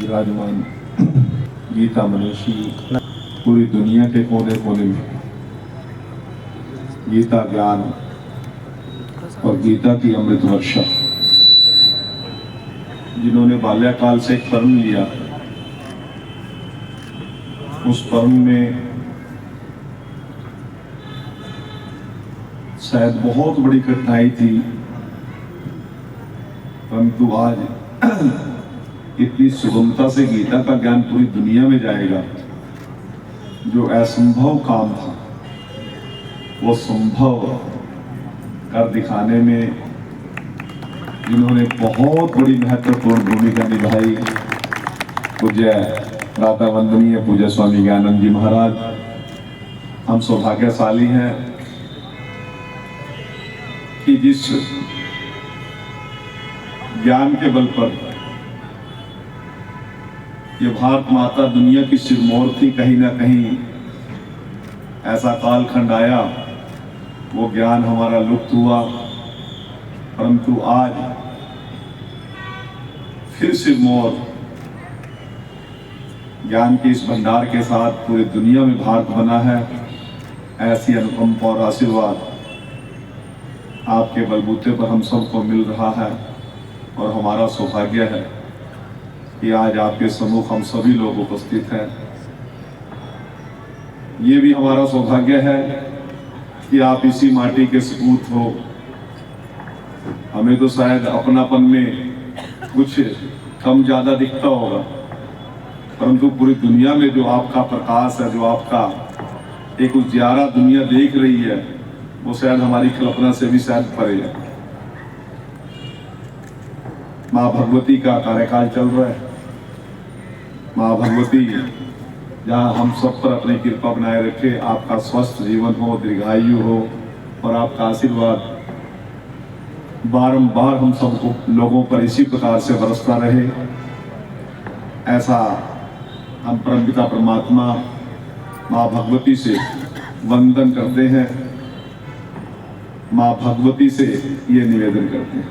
विराजमान गीता मनीषी पूरी दुनिया के कोने कोने में गीता ज्ञान और गीता की अमृत वर्षा, जिन्होंने बाल्यकाल से एक परम लिया, उस परम में शायद बहुत बड़ी कठिनाई थी, परंतु आज इतनी सुगमता से गीता का ज्ञान पूरी दुनिया में जाएगा। जो असंभव काम था वो संभव कर दिखाने में जिन्होंने बहुत बड़ी महत्वपूर्ण भूमिका निभाई, पूज्य राधा वंदनीय पूज्य स्वामी ज्ञानंद जी महाराज, हम सौभाग्यशाली हैं कि जिस ज्ञान के बल पर ये भारत माता दुनिया की सिरमौर थी, कहीं ना कहीं ऐसा कालखंड आया, वो ज्ञान हमारा लुप्त हुआ, परंतु आज फिर सिरमौर ज्ञान के इस भंडार के साथ पूरी दुनिया में भारत बना है। ऐसी अनुकंपा और आशीर्वाद आपके बलबूते पर हम सबको मिल रहा है और हमारा सौभाग्य है कि आज आपके सम्मुख हम सभी लोग उपस्थित हैं। ये भी हमारा सौभाग्य है कि आप इसी माटी के सपूत हो। हमें तो शायद अपनापन में कुछ कम ज़्यादा दिखता होगा, परंतु पूरी दुनिया में जो आपका प्रकाश है, जो आपका एक उजियारा दुनिया देख रही है, वो शायद हमारी कल्पना से भी शायद परे है। माँ भगवती का कार्यकाल चल रहा है। माँ भगवती जहाँ हम सब पर अपनी कृपा बनाए रखे, आपका स्वस्थ जीवन हो, दीर्घायु हो और आपका आशीर्वाद बारंबार हम सब लोगों पर इसी प्रकार से बरसता रहे, ऐसा हम परमपिता परमात्मा माँ भगवती से वंदन करते हैं। माँ भगवती से ये निवेदन करते हैं।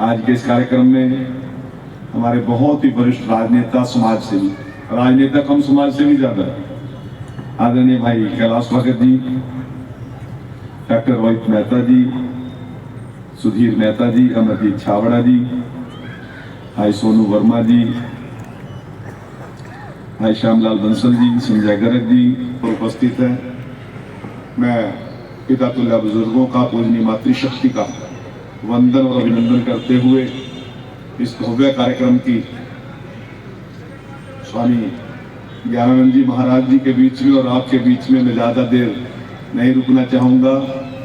आज के इस कार्यक्रम में हमारे बहुत ही वरिष्ठ राजनेता, समाज सेवी, राजनेता कम समाज से भी ज्यादा, आदरणीय भाई कैलाश भगत जी, डॉक्टर रोहित मेहता जी, सुधीर मेहता जी, अमरजीत छावड़ा जी, भाई सोनू वर्मा जी, भाई श्यामलाल बंसल जी, संजय गर्ग जी उपस्थित है। मैं पिता तुल्य बुजुर्गों का, पूजनीय मातृशक्ति का वंदन और अभिनंदन करते हुए इस भव्य कार्यक्रम की स्वामी ज्ञानानंद जी महाराज जी के बीच में और आपके बीच में मैं ज़्यादा देर नहीं रुकना चाहूँगा,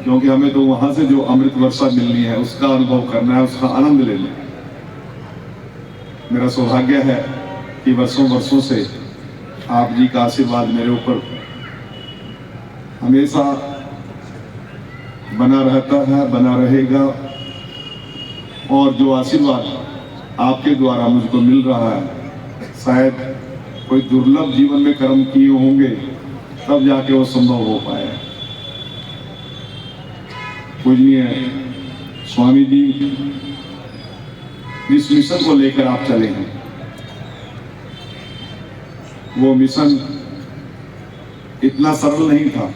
क्योंकि हमें तो वहाँ से जो अमृत वर्षा मिलनी है उसका अनुभव करना है, उसका आनंद लेना है। मेरा सौभाग्य है कि वर्षों वर्षों से आप जी का आशीर्वाद मेरे ऊपर हमेशा बना रहता है, बना रहेगा, और जो आशीर्वाद आपके द्वारा मुझको मिल रहा है, शायद कोई दुर्लभ जीवन में कर्म किए होंगे तब जाके वो संभव हो पाया। पूजनीय स्वामी जी, जिस मिशन को लेकर आप चले हैं, वो मिशन इतना सरल नहीं था,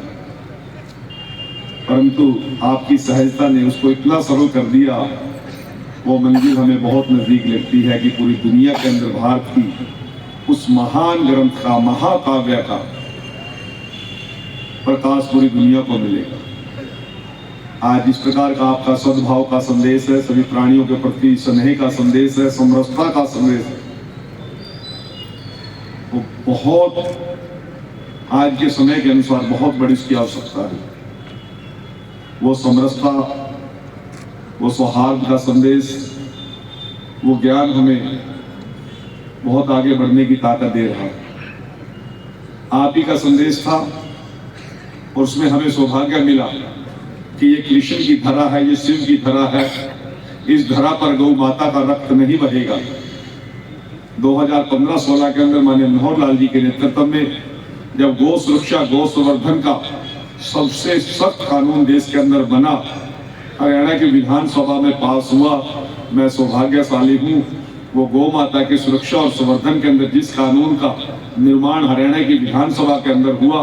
परंतु आपकी सहजता ने उसको इतना सरल कर दिया। वो मंजिल हमें बहुत नजदीक लगती है कि पूरी दुनिया के अंदर भारत की उस महान ग्रंथ का, महाकाव्य का प्रकाश पूरी दुनिया को मिलेगा। आज इस प्रकार का आपका सद्भाव का संदेश है, सभी प्राणियों के प्रति स्नेह का संदेश है, समरसता का संदेश है, वो बहुत आज के समय के अनुसार बहुत बड़ी इसकी आवश्यकता है। वो समरसता, वो सौहार्द का संदेश, वो ज्ञान हमें बहुत आगे बढ़ने की ताकत दे रहा है। आप ही का संदेश था और उसमें हमें सौभाग्य मिला कि ये कृष्ण की धरा है, ये शिव की धरा है, इस धरा पर गौ माता का रक्त नहीं बहेगा। 2015-16 के अंदर माननीय मनोहर लाल जी के नेतृत्व में जब गौ सुरक्षा, गौ संवर्धन का सबसे सख्त कानून देश के अंदर बना, हरियाणा की विधानसभा में पास हुआ, मैं सौभाग्यशाली हूँ वो गौ माता की सुरक्षा और संवर्धन के अंदर जिस कानून का निर्माण हरियाणा की विधानसभा के अंदर हुआ,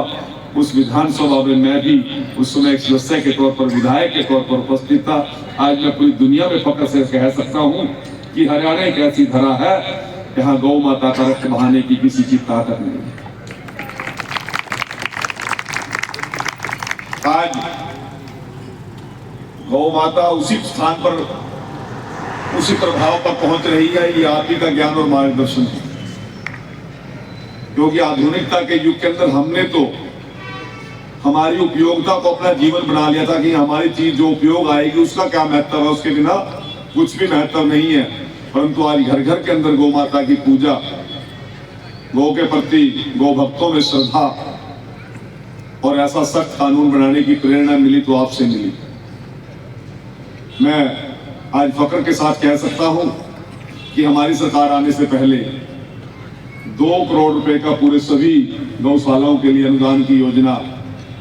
उस विधानसभा में मैं भी उस समय एक सदस्य के तौर पर, विधायक के तौर पर उपस्थित था। आज मैं पूरी दुनिया में फख्र से कह सकता हूं कि हरियाणा एक ऐसी धरा है जहां गौ माता का रक्त बहाने की किसी की ताकत नहीं। आज गौ माता उसी स्थान पर, उसी प्रभाव पर पहुंच रही है। ये आप ही का ज्ञान और मार्गदर्शन है, क्योंकि आधुनिकता के युग के अंदर हमने तो हमारी उपयोगिता को अपना जीवन बना लिया था कि हमारी चीज जो उपयोग आएगी उसका क्या महत्व है, उसके बिना कुछ भी महत्व नहीं है। परंतु आज घर घर के अंदर गौ माता की पूजा, गौ के प्रति गौ भक्तों में श्रद्धा और ऐसा सख्त कानून बनाने की प्रेरणा मिली तो आपसे मिली। मैं आज फख्र के साथ कह सकता हूं कि हमारी सरकार आने से पहले 2 करोड़ रुपए का पूरे सभी गौशालाओं के लिए अनुदान की योजना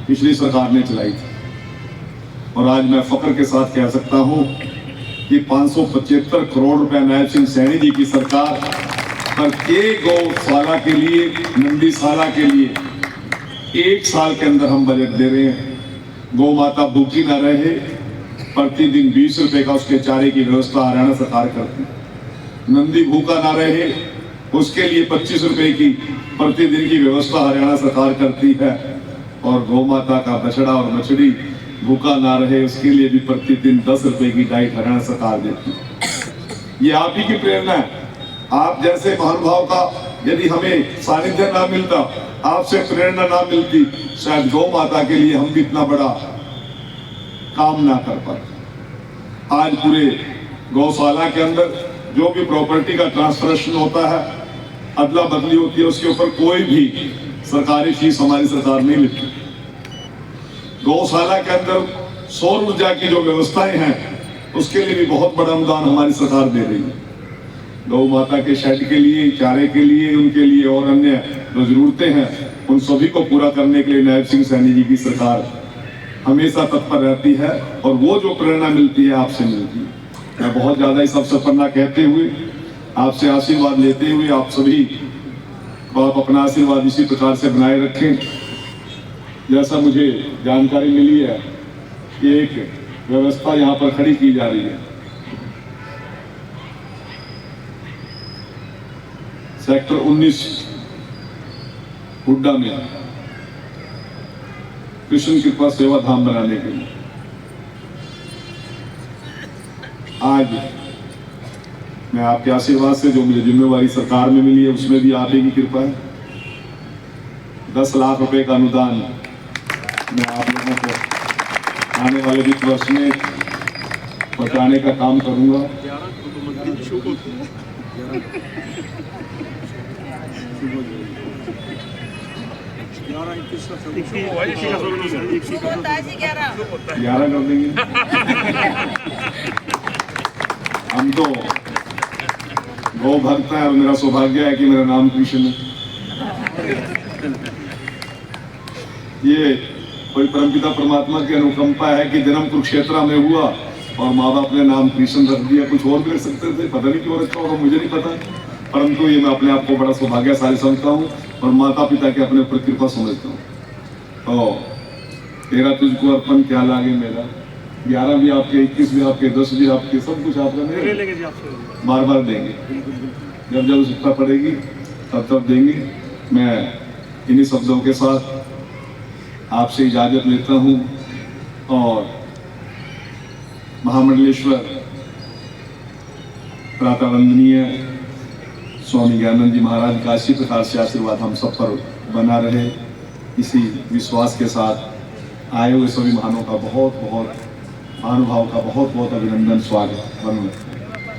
पिछली सरकार ने चलाई थी। और आज मैं फख्र के साथ कह सकता हूं कि 575 करोड़ रुपए नायब सिंह सैनी जी की सरकार प्रत्येक गौशाला के लिए, नंदीशाला के लिए 1 साल के अंदर हम बजट दे रहे हैं। गौ माता भूखी ना रहे, प्रतिदिन 20 रुपए का उसके चारे की व्यवस्था हरियाणा सरकार करती है। नंदी भूखा ना रहे, उसके लिए 25 रुपए की प्रतिदिन की व्यवस्था हरियाणा सरकार करती है। और गौ माता का बछड़ा और बछड़ी भूखा ना रहे, उसके लिए भी प्रतिदिन 10 रुपए की डाइट हरियाणा सरकार देती है। ये आप ही की प्रेरणा है। आप जैसे महानुभाव का यदि हमें सानिध्य ना मिलता, आपसे प्रेरणा ना मिलती, शायद गौ माता के लिए हम भी इतना बड़ा काम ना कर पाते। आज पूरे गौशाला के अंदर जो भी प्रॉपर्टी का ट्रांसफरेशन होता है, अदला बदली होती है, उसके ऊपर कोई भी सरकारी फीस हमारी सरकार नहीं लेती। गौशाला के अंदर सौर ऊर्जा की जो व्यवस्थाएं हैं, उसके लिए भी बहुत बड़ा अनुदान हमारी सरकार दे रही है। गौ माता के शेड के लिए, चारे के लिए, उनके लिए और अन्य जो जरूरतें हैं, उन सभी को पूरा करने के लिए नायब सिंह सैनी जी की सरकार हमेशा तत्पर रहती है। और वो जो प्रेरणा मिलती है आपसे मिलती है। मैं बहुत ज्यादा इस अवसर पर ना कहते हुए, आपसे आशीर्वाद लेते हुए, आप सभी को आप अपना आशीर्वाद इसी प्रकार से बनाए रखें। जैसा मुझे जानकारी मिली है कि एक व्यवस्था यहाँ पर खड़ी की जा रही है, सेक्टर 19 हुड्डा में कृष्ण कृपा सेवा धाम बनाने के लिए। आज मैं आपके आशीर्वाद से जो मुझे जिम्मेवारी सरकार में मिली है, उसमें भी आप ही की कृपा है। 10 लाख रुपए का अनुदान मैं आप लोगों को आने वाले वित्त वर्ष में पहुंचाने का काम करूंगा। ग्यारह कर देंगे हम तो। गौ भक्त है और मेरा सौभाग्य है कि मेरा नाम कृष्ण है। ये कोई परमपिता परमात्मा की अनुकंपा है कि जन्म कुरुक्षेत्र में हुआ और माँ बाप ने नाम कृष्ण रख दिया। कुछ और भी रख सकते थे, पता नहीं क्यों रखा होगा, मुझे नहीं पता। परंतु ये मैं अपने आप को बड़ा सौभाग्यशाली समझता हूँ और माता पिता के अपने ऊपर कृपा समझता हूँ। तो 13 तुझको अर्पण क्या लागे मेरा, 11 भी आपके, 21 भी आपके, 10 भी आपके, सब कुछ आपका मेरा। बार बार देंगे, जब जब आवश्यकता पड़ेगी तब तब देंगे। मैं इन्हीं शब्दों के साथ आपसे इजाजत लेता हूँ और महामंडलेश्वर प्रातः वंदनीय स्वामी ज्ञानंद जी महाराज का इसी प्रकार से आशीर्वाद हम सब पर बना रहे। इसी विश्वास के साथ आए हुए सभी महानुभाव का बहुत बहुत अभिनंदन, स्वागत, वंदन।